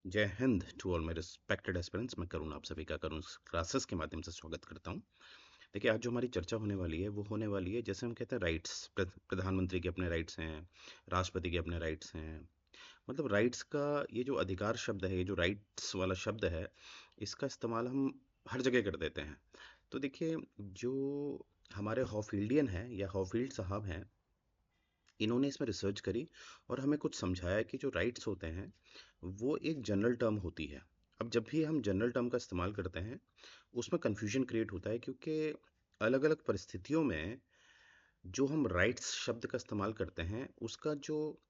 जय Hind to all my respected aspirants. मैं करुण आप सभी का करुण क्लासेस के माध्यम से स्वागत करता हूं। देखिए, आज जो हमारी चर्चा होने वाली है वो होने वाली है, जैसे हम कहते हैं राइट्स। प्रधानमंत्री के अपने राइट्स हैं, राष्ट्रपति के अपने राइट्स हैं। मतलब राइट्स का ये जो अधिकार शब्द है, ये जो राइट्स वाला शब्द है, इसका इस्तेमाल हम हर जगह कर देते हैं। तो देखिए, जो हमारे हॉफील्डियन हैं या हॉफील्ड साहब हैं, इन्होंने इसमें रिसर्च करी और हमें कुछ समझाया कि जो राइट्स होते हैं वो एक जनरल टर्म होती है। अब जब भी हम जनरल टर्म का इस्तेमाल करते हैं उसमें कन्फ्यूजन क्रिएट होता है, क्योंकि अलग अलग परिस्थितियों में जो हम राइट्स शब्द का इस्तेमाल करते हैं उसका जो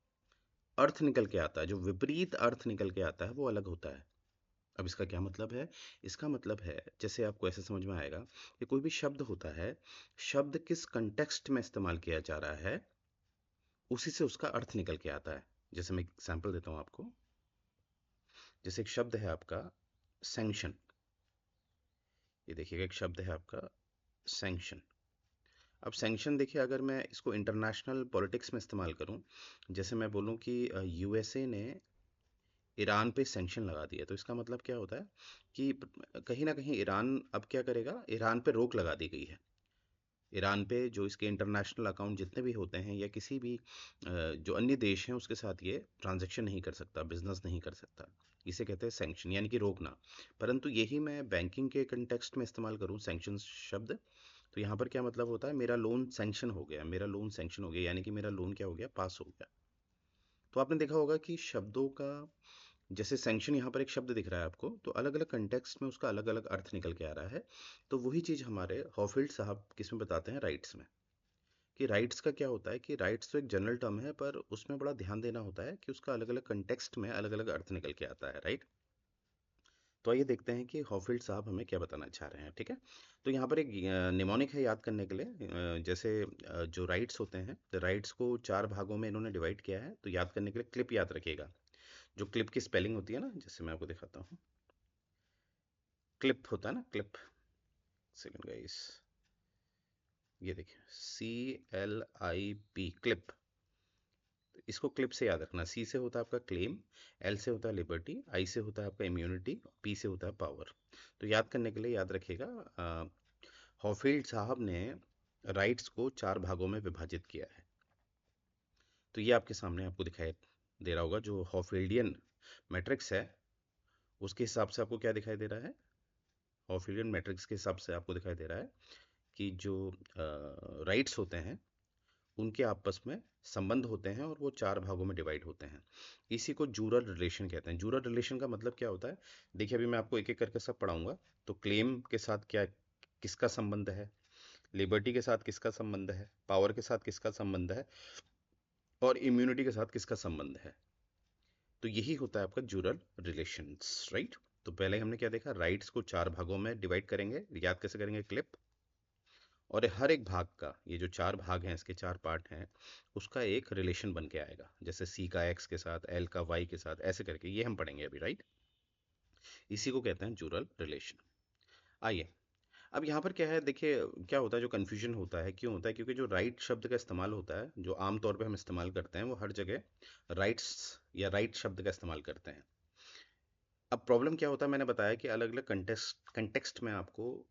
अर्थ निकल के आता है, जो विपरीत अर्थ निकल के आता है, वो अलग होता है। अब इसका क्या मतलब है? इसका मतलब है, जैसे आपको ऐसे समझ में आएगा कि कोई भी शब्द होता है, शब्द किस कंटेक्स्ट में इस्तेमाल किया जा रहा है उसी से उसका अर्थ निकल के आता है। जैसे मैं एग्जांपल देता हूँ आपको। जैसे एक शब्द है आपका सैंक्शन। ये देखिएगा, एक शब्द है आपका सैंक्शन। अब सैंक्शन देखिए, अगर मैं इसको इंटरनेशनल पॉलिटिक्स में इस्तेमाल करूं, जैसे मैं बोलूं कि यूएसए ने ईरान पे सैंक्शन लगा दिया, तो इसका मतलब क्या होता है कि कहीं ना कहीं ईरान अब क्या करेगा, ईरान पे रोक लगा दी गई है। ईरान पे जो इसके इंटरनेशनल अकाउंट जितने भी होते हैं या किसी भी जो अन्य देश हैं उसके साथ ये ट्रांजैक्शन नहीं कर सकता, बिजनेस नहीं कर सकता। इसे कहते हैं सैंक्शन, यानी कि रोकना। परंतु यही मैं बैंकिंग के कंटेक्स्ट में इस्तेमाल करूं सैंक्शन शब्द, तो यहाँ पर क्या मतलब होता है, मेरा लोन सैंक्शन हो गया, मेरा लोन सैंक्शन हो गया, यानी कि मेरा लोन क्या हो गया, पास हो गया। तो आपने देखा होगा कि शब्दों का, जैसे सैंक्शन यहाँ पर एक शब्द दिख रहा है आपको, तो अलग अलग कंटेक्स्ट में उसका अलग अलग अर्थ निकल के आ रहा है। तो वही चीज़ हमारे हॉफील्ड साहब किसमें बताते हैं, राइट्स में। कि राइट्स का क्या होता है कि राइट्स तो एक जनरल टर्म है, पर उसमें बड़ा ध्यान देना होता है कि उसका अलग अलग कंटेक्स्ट में अलग अलग अर्थ निकल के आता है, राइट। तो आइए देखते हैं कि हॉफील्ड साहब हमें क्या बताना चाह रहे हैं, ठीक है। तो यहाँ पर एक निमोनिक है याद करने के लिए। जैसे जो राइट्स होते हैं, तो राइट्स को चार भागों में इन्होंने डिवाइड किया है, तो याद करने के लिए क्लिप याद रखिएगा। जो क्लिप की स्पेलिंग होती है ना, जैसे मैं आपको दिखाता हूँ। क्लिप होता है ना, क्लिप। सेकंड गाइस, ये देखिए, CLIP, क्लिप। इसको क्लिप से याद रखना। सी से होता है आपका क्लेम, एल से होता है लिबर्टी, आई से होता है आपका इम्यूनिटी, पी से होता है पावर। तो याद करने के लिए याद रखिएगा, हॉफील्ड साहब ने राइट्स को चार भागों में विभाजित किया है। तो ये आपके सामने आपको दिखाई दे रहा होगा, जो हॉफील्डियन मैट्रिक्स है उसके हिसाब से आपको क्या दिखाई दे रहा है। हॉफील्डियन मैट्रिक्स के हिसाब से आपको दिखाई दे रहा है कि जो राइट्स होते हैं उनके आपस में संबंध होते हैं और वो चार भागों में डिवाइड होते हैं। इसी को जूरल रिलेशन कहते हैं। जूरल रिलेशन का मतलब क्या होता है, देखिए अभी मैं आपको एक एक करके सब पढ़ाऊंगा। तो क्लेम के साथ क्या, किसका संबंध है, लिबर्टी के साथ किसका संबंध है, पावर के साथ किसका संबंध है, और इम्यूनिटी के साथ किसका संबंध है। तो यही होता है आपका जूरल रिलेशंस, राइट। तो पहले हमने क्या देखा, राइट्स को चार भागों में डिवाइड करेंगे, याद कैसे करेंगे, क्लिप। और हर एक भाग का, ये जो चार भाग हैं, इसके चार पार्ट हैं, उसका एक रिलेशन बन के आएगा। जैसे सी का एक्स के साथ, एल का वाई के साथ, ऐसे करके ये हम पढ़ेंगे अभी, राइट। इसी को कहते हैं जूरल रिलेशन। आइए, अब यहाँ पर क्या है, देखिए क्या होता है, जो कन्फ्यूजन होता है क्यों होता है, क्योंकि जो राइट शब्द का इस्तेमाल होता है, जो आम तौर पे हम इस्तेमाल करते हैं, वो हर जगह राइट्स या राइट शब्द का इस्तेमाल करते हैं। अब प्रॉब्लम क्या होता है, मैंने बताया कि अलग अलग कंटेक्स्ट में आपको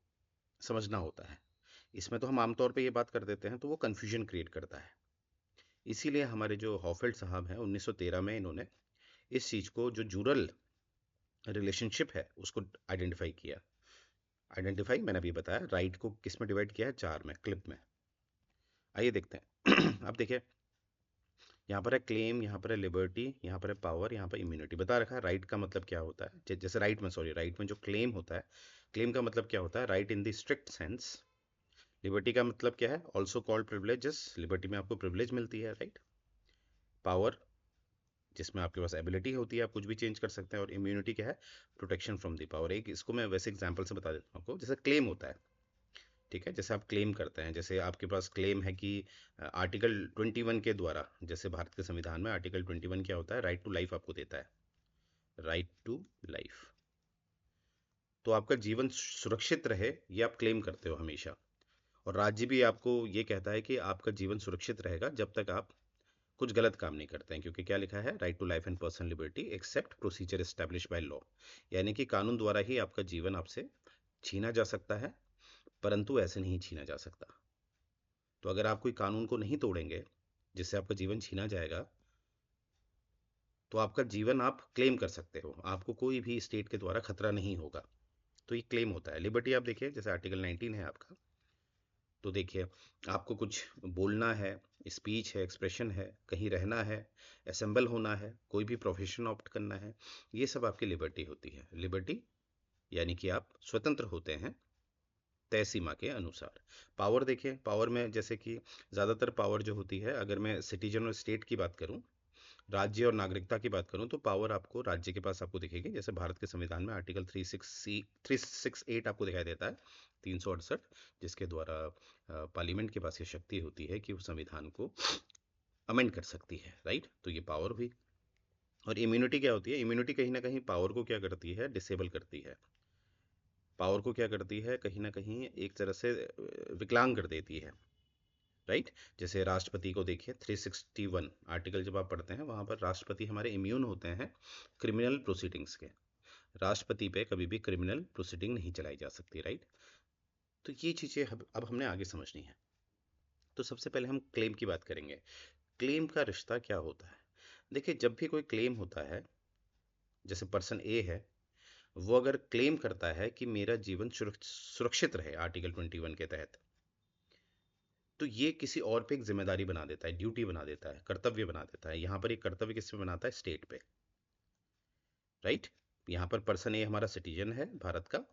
समझना होता है। इसमें तो हम आमतौर पे ये बात कर देते हैं, तो वो कन्फ्यूजन क्रिएट करता है। इसीलिए हमारे जो हॉफेल्ड साहब हैं, 1913 में इन्होंने इस चीज़ को, जो जूरल रिलेशनशिप है, उसको आइडेंटिफाई किया। आइडेंटिफाई मैंने अभी बताया, राइट को किस में डिवाइड किया है, चार में, क्लिप में। आइए देखते हैं। अब देखिए, यहाँ पर है क्लेम, यहाँ पर है लिबर्टी, यहाँ पर है पावर, यहाँ पर इम्यूनिटी। बता रखा है राइट का मतलब क्या होता है। जैसे राइट में, सॉरी, राइट में जो क्लेम होता है, क्लेम का मतलब क्या होता है, right in the strict sense. Liberty का मतलब क्या है, ऑल्सो कॉल्ड प्रिविलेजेस, लिबर्टी में आपको प्रिविलेज मिलती है, राइट। पावर, जिसमें आपके पास एबिलिटी होती है, आप कुछ भी चेंज कर सकते हैं। और इम्यूनिटी क्या है, प्रोटेक्शन फ्रॉम द पावर। एक इसको मैं वैसे एग्जांपल से बता देता हूँ आपको। जैसे क्लेम होता है, ठीक है, जैसे आप क्लेम करते हैं, जैसे आपके पास क्लेम है कि आर्टिकल 21 के द्वारा, जैसे भारत के संविधान में आर्टिकल 21 क्या होता है, राइट टू लाइफ आपको देता है, राइट टू लाइफ। तो आपका जीवन सुरक्षित रहे, ये आप क्लेम करते हो हमेशा। और राज्य भी आपको ये कहता है कि आपका जीवन सुरक्षित रहेगा जब तक आप कुछ गलत काम नहीं करते हैं, क्योंकि क्या लिखा है, right to life and personal liberty except procedure establish by law, यानी कि कानून द्वारा ही आपका जीवन आपसे छीना जा सकता है, परंतु ऐसे नहीं छीना जा सकता। तो अगर आप कोई कानून को नहीं तोड़ेंगे जिससे आपका जीवन छीना जाएगा, तो आपका जीवन आप क्लेम कर सकते हो, आपको कोई भी स्टेट के द्वारा खतरा नहीं होगा। तो ये क्लेम होता है। लिबर्टी आप देखिए, जैसे आर्टिकल 19 है आपका, तो देखिए आपको कुछ बोलना है, स्पीच है, एक्सप्रेशन है, कहीं रहना है, असेंबल होना है, कोई भी प्रोफेशन ऑप्ट करना है, ये सब आपकी लिबर्टी होती है। लिबर्टी यानी कि आप स्वतंत्र होते हैं तय सीमा के अनुसार। पावर देखिए, पावर में जैसे कि ज़्यादातर पावर जो होती है, अगर मैं सिटीजन और स्टेट की बात करूं, राज्य और नागरिकता की बात करूं, तो पावर आपको राज्य के पास आपको दिखेगी। जैसे भारत के संविधान में आर्टिकल 368 आपको दिखाई देता है, 368, जिसके द्वारा पार्लियामेंट के पास ये शक्ति होती है कि वो संविधान को अमेंड कर सकती है, राइट। तो ये पावर हुई। और इम्यूनिटी क्या होती है, इम्यूनिटी कहीं ना कहीं पावर को क्या करती है, डिसेबल करती है। पावर को क्या करती है, कहीं ना कहीं एक तरह से विकलांग कर देती है, राइट। जैसे राष्ट्रपति को देखिए, 361 आर्टिकल जब आप पढ़ते हैं, वहां पर राष्ट्रपति हमारे इम्यून होते हैं क्रिमिनल प्रोसीडिंग्स के। राष्ट्रपति पे कभी भी क्रिमिनल प्रोसीडिंग नहीं चलाई जा सकती, राइट। तो ये चीजें अब हमने आगे समझनी है। तो सबसे पहले हम क्लेम की बात करेंगे। क्लेम का रिश्ता क्या होता है। देखिए, जब भी कोई क्लेम होता है, जैसे पर्सन ए है, वो अगर क्लेम करता है कि मेरा जीवन सुरक्षित रहे आर्टिकल 21 के तहत, तो ये किसी और पे एक जिम्मेदारी बना देता है, ड्यूटी बना देता है, कर्तव्य बना देता है। यहाँ पर एक कर्तव्य किस पे बनाता है, स्टेट पे, राइट। यहाँ पर पर्सन ए हमारा सिटीजन है भारत का,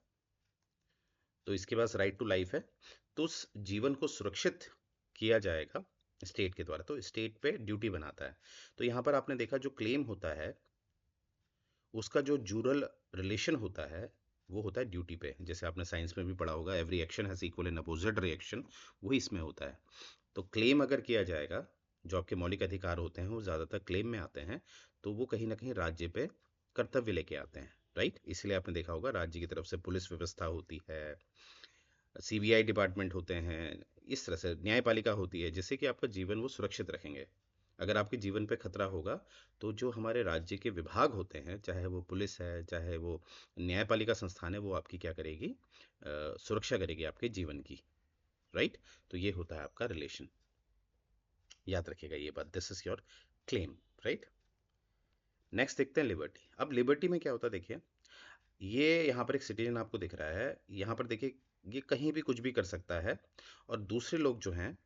तो इसके पास राइट टू लाइफ है, तो उस जीवन को सुरक्षित किया जाएगा स्टेट के द्वारा, तो स्टेट पे ड्यूटी बनाता है। तो यहाँ पर आपने देखा, जो क्लेम होता है उसका जो जूरल रिलेशन होता है, वो होता है ड्यूटी पे। जैसे आपने साइंस में भी पढ़ा होगा, every action has equal and opposite reaction, वही इसमें होता है। तो क्लेम अगर किया जाएगा, जो आपके मौलिक अधिकार होते हैं वो ज़्यादातर क्लेम में आते हैं, तो वो कहीं ना कहीं राज्य पे कर्तव्य लेके आते हैं, राइट। इसलिए आपने देखा होगा, राज्य की तरफ से पुलिस व्यवस्था होती है, सीबीआई डिपार्टमेंट होते हैं, इस तरह से न्यायपालिका होती है, जिससे कि आपका जीवन वो सुरक्षित रखेंगे। अगर आपके जीवन पे खतरा होगा, तो जो हमारे राज्य के विभाग होते हैं, चाहे वो पुलिस है, चाहे वो न्यायपालिका संस्थान है, वो आपकी क्या करेगी, सुरक्षा करेगी आपके जीवन की, राइट। तो ये होता है आपका रिलेशन, याद रखिएगा ये बात, this is your claim, right. Next देखते हैं लिबर्टी। अब लिबर्टी में क्या होता है, देखिए ये यहाँ पर एक सिटीजन आपको दिख रहा है, यहाँ पर देखिए ये कहीं भी कुछ भी कर सकता है, और दूसरे लोग जो हैं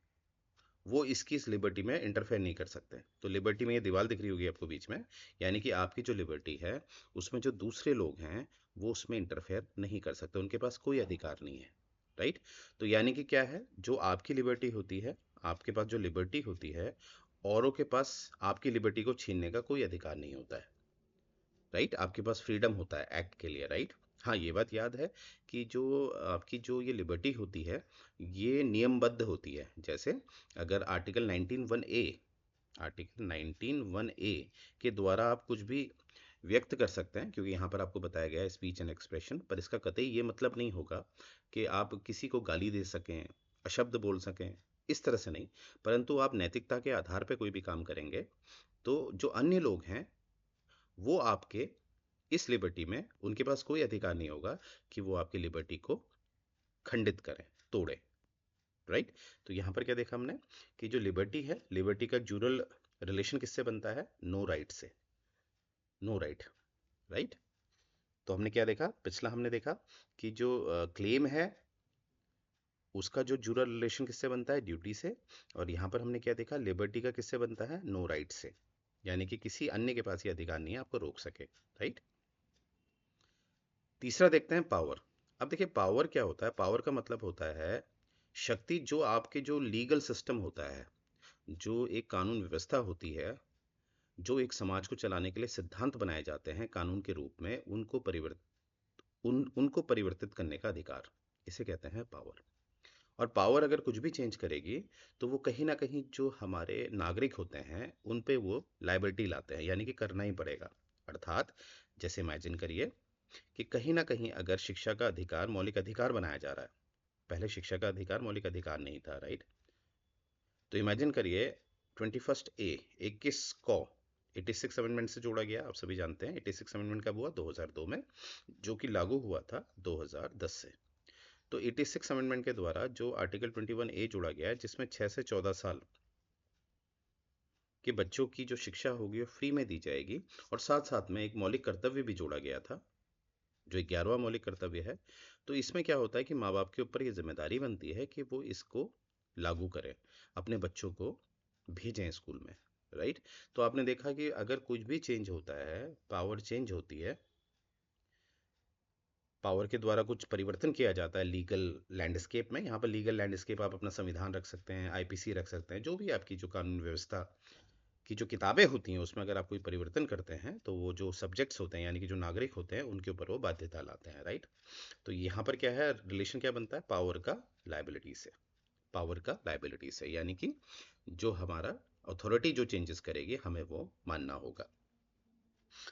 वो इसकी इस लिबर्टी में इंटरफेयर नहीं कर सकते। तो लिबर्टी में ये दीवार दिख रही होगी आपको बीच में, यानी कि आपकी जो लिबर्टी है उसमें जो दूसरे लोग हैं वो उसमें इंटरफेयर नहीं कर सकते, उनके पास कोई अधिकार नहीं है, राइट। तो यानी कि क्या है, जो आपकी लिबर्टी होती है, आपके पास जो लिबर्टी होती है, औरों के पास आपकी लिबर्टी को छीनने का कोई अधिकार नहीं होता है, राइट। आपके पास फ्रीडम होता है एक्ट के लिए, राइट। हाँ, ये बात याद है कि जो आपकी जो ये लिबर्टी होती है, ये नियमबद्ध होती है। जैसे अगर आर्टिकल 19(1)(a), आर्टिकल 19(1)(a) के द्वारा आप कुछ भी व्यक्त कर सकते हैं, क्योंकि यहाँ पर आपको बताया गया है स्पीच एंड एक्सप्रेशन, पर इसका कतई ये मतलब नहीं होगा कि आप किसी को गाली दे सकें, अशब्द बोल सकें, इस तरह से नहीं। परंतु आप नैतिकता के आधार पर कोई भी काम करेंगे, तो जो अन्य लोग हैं वो आपके इस लिबर्टी में, उनके पास कोई अधिकार नहीं होगा कि वो आपकी लिबर्टी को खंडित करें, तोड़े, राइट। तो यहां पर क्या देखा हमने, कि जो लिबर्टी है, लिबर्टी का जूरल रिलेशन किससे बनता है, नो राइट से, नो राइट, राइट। तो हमने क्या देखा, पिछला हमने देखा कि जो क्लेम है उसका जो जूरल रिलेशन किससे बनता है, ड्यूटी से। और यहां पर हमने क्या देखा, लिबर्टी का किससे बनता है, नो राइट से, यानी कि किसी अन्य के पास ये अधिकार नहीं है आपको रोक सके, राइट। तीसरा देखते हैं पावर। अब देखिए पावर क्या होता है, पावर का मतलब होता है शक्ति, जो आपके जो लीगल सिस्टम होता है, जो एक कानून व्यवस्था होती है, जो एक समाज को चलाने के लिए सिद्धांत बनाए जाते हैं कानून के रूप में, उनको परिवर्तित करने का अधिकार, इसे कहते हैं पावर। और पावर अगर कुछ भी चेंज करेगी, तो वो कहीं ना कहीं जो हमारे नागरिक होते हैं उन पे वो लाइबिलिटी लाते हैं, यानी कि करना ही पड़ेगा। अर्थात जैसे इमेजिन करिए कि कहीं ना कहीं अगर शिक्षा का अधिकार मौलिक अधिकार बनाया जा रहा है, पहले शिक्षा का अधिकार मौलिक अधिकार नहीं था, राइट। तो इमेजिन करिए 21 21 को 86 अमेंडमेंट से जोड़ा गया। आप सभी जानते हैं 86 अमेंडमेंट कब हुआ? 2002 में, जो कि लागू हुआ था 2010 से। तो 86 अमेंडमेंट के द्वारा जो आर्टिकल 21A जोड़ा गया है, जिसमें 6 से 14 साल के बच्चों की जो शिक्षा होगी वो फ्री में दी जाएगी, और साथ साथ में एक मौलिक कर्तव्य भी जोड़ा गया था, जो 11वां मौलिक कर्तव्य है। तो इसमें क्या होता है कि माँ बाप के ऊपर ये जिम्मेदारी बनती है कि वो इसको लागू करें, अपने बच्चों को भेजें स्कूल में, राइट। तो आपने देखा कि अगर कुछ भी चेंज होता है, पावर चेंज होती है, पावर के द्वारा कुछ परिवर्तन किया जाता है लीगल लैंडस्केप में, यहाँ पर लीगल लैंडस्केप आप अपना संविधान रख सकते हैं, आईपीसी रख सकते हैं, जो भी आपकी जो कानून व्यवस्था की जो किताबें होती हैं उसमें अगर आप कोई परिवर्तन करते हैं तो वो जो सब्जेक्ट्स होते हैं यानी कि जो नागरिक होते हैं उनके ऊपर वो बाध्यता लाते हैं, राइट। तो यहाँ पर क्या है, रिलेशन क्या बनता है? पावर का लायबिलिटी से, पावर का लायबिलिटी से, यानी कि जो हमारा अथॉरिटी जो चेंजेस करेगी हमें वो मानना होगा।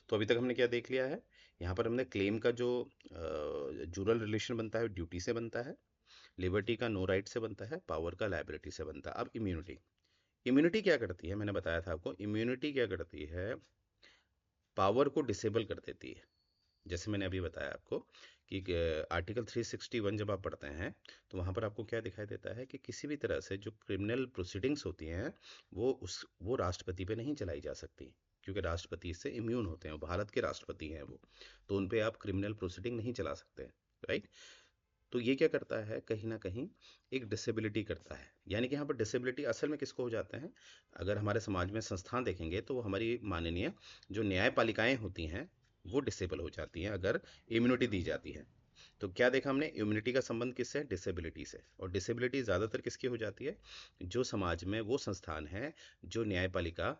तो अभी तक हमने क्या देख लिया है? यहाँ पर हमने क्लेम का जो जुरल रिलेशन बनता है ड्यूटी से बनता है, लिबर्टी का नो राइट से बनता है, पावर का लायबिलिटी से बनता है। अब इम्यूनिटी, इम्यूनिटी क्या करती है? मैंने बताया था आपको, इम्यूनिटी क्या करती है? पावर को डिसेबल कर देती है। जैसे मैंने अभी बताया आपको कि आर्टिकल 361 जब आप पढ़ते हैं तो वहाँ पर आपको क्या दिखाई देता है कि किसी भी तरह से जो क्रिमिनल प्रोसीडिंग्स होती हैं वो राष्ट्रपति पे नहीं चलाई जा सकती, क्योंकि राष्ट्रपति इससे इम्यून होते हैं, वो भारत के राष्ट्रपति हैं वो, तो उन पे आप क्रिमिनल प्रोसीडिंग नहीं चला सकते, राइट। तो ये क्या करता है, कहीं ना कहीं एक डिसेबिलिटी करता है, यानी कि यहाँ पर डिसेबिलिटी असल में किसको हो जाते हैं? अगर हमारे समाज में संस्थान देखेंगे तो वो हमारी माननीय जो न्यायपालिकाएं होती हैं वो डिसेबल हो जाती हैं अगर इम्यूनिटी दी जाती है। तो क्या देखा हमने? इम्यूनिटी का संबंध किससे है? डिसेबिलिटी से। और डिसेबिलिटी ज़्यादातर किसकी हो जाती है? जो समाज में वो संस्थान है जो न्यायपालिका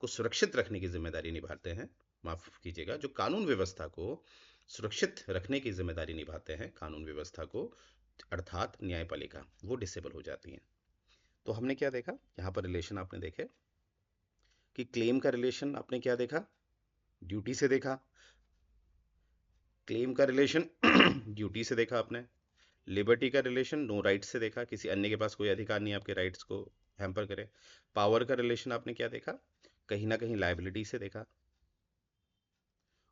को सुरक्षित रखने की जिम्मेदारी निभाते हैं, माफ कीजिएगा, जो कानून व्यवस्था को सुरक्षित रखने की जिम्मेदारी निभाते हैं, कानून व्यवस्था को, अर्थात न्यायपालिका, वो डिसेबल हो जाती हैं। तो हमने क्या देखा यहाँ पर? रिलेशन आपने देखे कि क्लेम का रिलेशन आपने क्या देखा? ड्यूटी से देखा। क्लेम का रिलेशन ड्यूटी से देखा आपने। लिबर्टी का रिलेशन नो राइट्स से देखा, किसी अन्य के पास कोई अधिकार नहीं आपके राइट्स को हैम्पर करे। पावर का रिलेशन आपने क्या देखा? कहीं ना कहीं लायबिलिटी से देखा।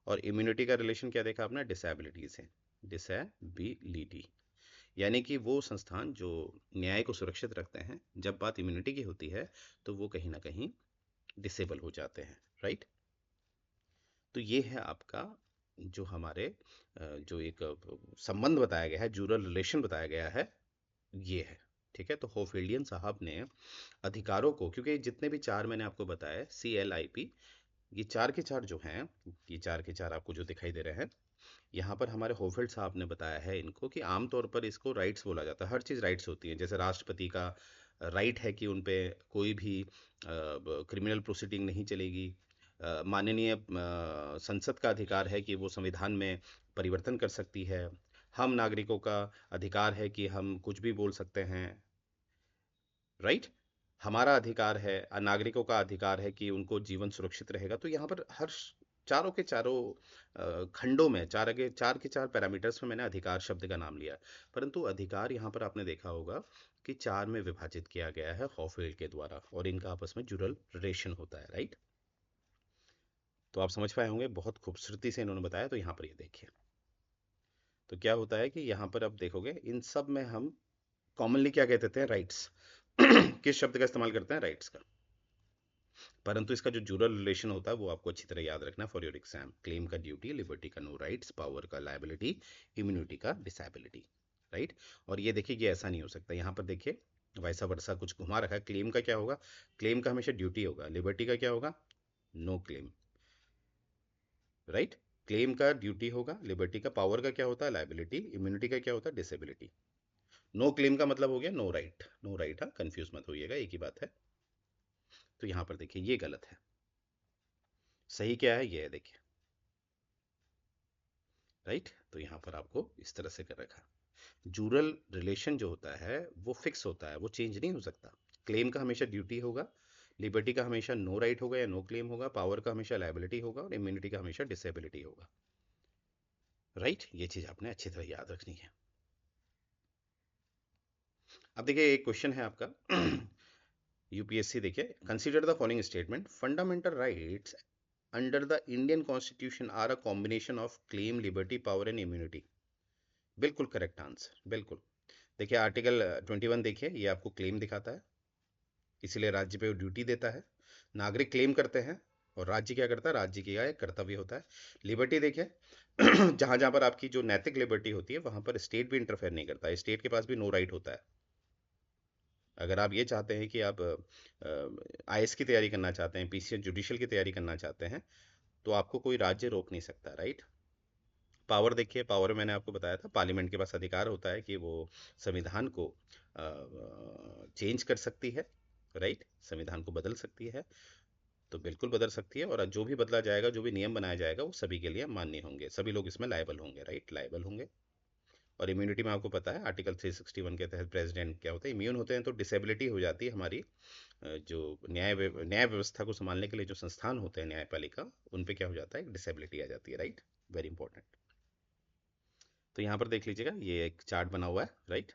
और इम्यूनिटी का रिलेशन क्या देखा आपने? डिसेबिलिटी से, डिसेबिलिटी, यानी कि वो संस्थान जो न्याय को सुरक्षित रखते हैं, जब बात इम्यूनिटी की होती है तो वो कहीं ना कहीं डिसेबल हो जाते हैं, राइट। तो ये है आपका जो हमारे जो एक संबंध बताया गया है, जुरल रिलेशन बताया गया है, ये है। ठीक है, तो होफिल्डियन साहब ने अधिकारों को, क्योंकि जितने भी चार मैंने आपको बताया CLIP, ये चार के चार जो हैं, ये चार के चार आपको जो दिखाई दे रहे हैं, यहाँ पर हमारे होफिल्ड साहब ने बताया है इनको कि आमतौर पर इसको राइट्स बोला जाता है। हर चीज़ राइट्स होती है, जैसे राष्ट्रपति का राइट है कि उन पे कोई भी क्रिमिनल प्रोसीडिंग नहीं चलेगी। माननीय संसद का अधिकार है कि वो संविधान में परिवर्तन कर सकती है। हम नागरिकों का अधिकार है कि हम कुछ भी बोल सकते हैं, राइट। हमारा अधिकार है, नागरिकों का अधिकार है कि उनको जीवन सुरक्षित रहेगा। तो यहाँ पर चारों के चारों खंडों में, चार के चार पैरामीटर्स में मैंने अधिकार शब्द का नाम लिया, परंतु अधिकार यहाँ पर आपने देखा होगा कि चार में विभाजित किया गया है हॉफील्ड के द्वारा, और इनका आपस में जुड़ल रिलेशन होता है, राइट। तो आप समझ पाए होंगे, बहुत खूबसूरती से इन्होंने बताया। तो यहाँ पर ये देखिए, तो क्या होता है कि यहाँ पर अब देखोगे इन सब में हम कॉमनली क्या कहते हैं? राइट्स। किस शब्द का इस्तेमाल करते हैं? राइट्स का। परंतु इसका जो जुरल रिलेशन होता है वो आपको अच्छी तरह याद रखना फॉर योर एग्जाम। क्लेम का ड्यूटी, लिबर्टी का नो राइट्स, पावर का लायबिलिटी, इम्यूनिटी का डिसेबिलिटी, राइट। और ये देखिए, ये ऐसा नहीं हो सकता। यहाँ पर देखिए वैसा वर्षा कुछ घुमा रखा है। क्लेम का क्या होगा? क्लेम का हमेशा ड्यूटी होगा। लिबर्टी का क्या होगा? No claim, right. क्लेम का ड्यूटी होगा, लिबर्टी का। पावर का क्या होता है? लायबिलिटी। इम्यूनिटी का क्या होता है? डिसेबिलिटी। नो क्लेम का मतलब हो गया नो राइट। नो राइट, हाँ, कंफ्यूज मत होइएगा, एक ही बात है। तो यहाँ पर देखिए ये गलत है, सही क्या है? ये है, देखिए, राइट। तो यहाँ पर आपको इस तरह से कर रखा। जूरल रिलेशन जो होता है वो फिक्स होता है, वो चेंज नहीं हो सकता। क्लेम का हमेशा ड्यूटी होगा, लिबर्टी का हमेशा नो राइट होगा या नो क्लेम होगा, पावर का हमेशा लायबिलिटी होगा, और इम्यूनिटी का हमेशा डिसेबिलिटी होगा, राइट। ये चीज आपने अच्छी तरह याद रखनी है। अब देखिए एक क्वेश्चन है आपका यूपीएससी देखिए, consider the following statement, fundamental rights under the Indian constitution are a combination of claim, liberty, power and immunity. बिल्कुल करेक्ट आंसर, बिल्कुल। देखिए आर्टिकल 21 देखिए, ये आपको क्लेम दिखाता है, इसीलिए राज्य पे वो ड्यूटी देता है। नागरिक क्लेम करते हैं और राज्य क्या करता है, राज्य की एक कर्तव्य होता है। लिबर्टी देखिए, जहां जहां पर आपकी जो नैतिक लिबर्टी होती है वहां पर स्टेट भी इंटरफेयर नहीं करता है, स्टेट के पास भी नो राइट होता है। अगर आप ये चाहते हैं कि आप आईएएस की तैयारी करना चाहते हैं, पीसीएस जुडिशियल की तैयारी करना चाहते हैं, तो आपको कोई राज्य रोक नहीं सकता, राइट। पावर देखिए, पावर मैंने आपको बताया था, पार्लियामेंट के पास अधिकार होता है कि वो संविधान को चेंज कर सकती है, राइट, संविधान को बदल सकती है। तो बिल्कुल बदल सकती है, और जो भी बदला जाएगा, जो भी नियम बनाया जाएगा, वो सभी के लिए मान्य होंगे, सभी लोग इसमें लायबल होंगे, राइट, लायबल होंगे। और इम्यूनिटी में आपको पता है आर्टिकल 361 के तहत प्रेसिडेंट क्या होता है, इम्यून होते हैं, तो डिसेबिलिटी हो जाती है हमारी। जो न्याय व्यवस्था को संभालने के लिए जो संस्थान होते हैं न्यायपालिका, उन पे क्या हो जाता है, डिसेबिलिटी आ जाती है, राइट, वेरी इंपॉर्टेंट। तो यहाँ पर देख लीजिएगा, ये एक चार्ट बना हुआ है, राइट।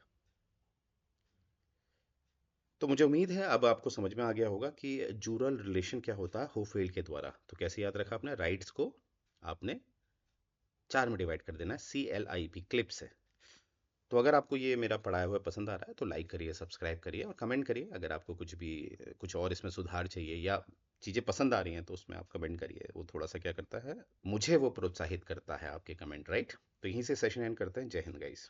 तो मुझे उम्मीद है अब आपको समझ में आ गया होगा कि जूरल रिलेशन क्या होता है होफील्ड के द्वारा। तो कैसे याद रखा आपने, राइट्स को आपने चार में डिवाइड कर देना है, CLIP, क्लिप से। तो अगर आपको ये मेरा पढ़ाया हुआ पसंद आ रहा है तो लाइक करिए, सब्सक्राइब करिए और कमेंट करिए। अगर आपको कुछ भी, कुछ और इसमें सुधार चाहिए या चीज़ें पसंद आ रही हैं तो उसमें आप कमेंट करिए, वो थोड़ा सा क्या करता है, मुझे वो प्रोत्साहित करता है, आपके कमेंट, राइट। तो यहीं से सेशन एंड करते हैं। जय हिंद गाइस।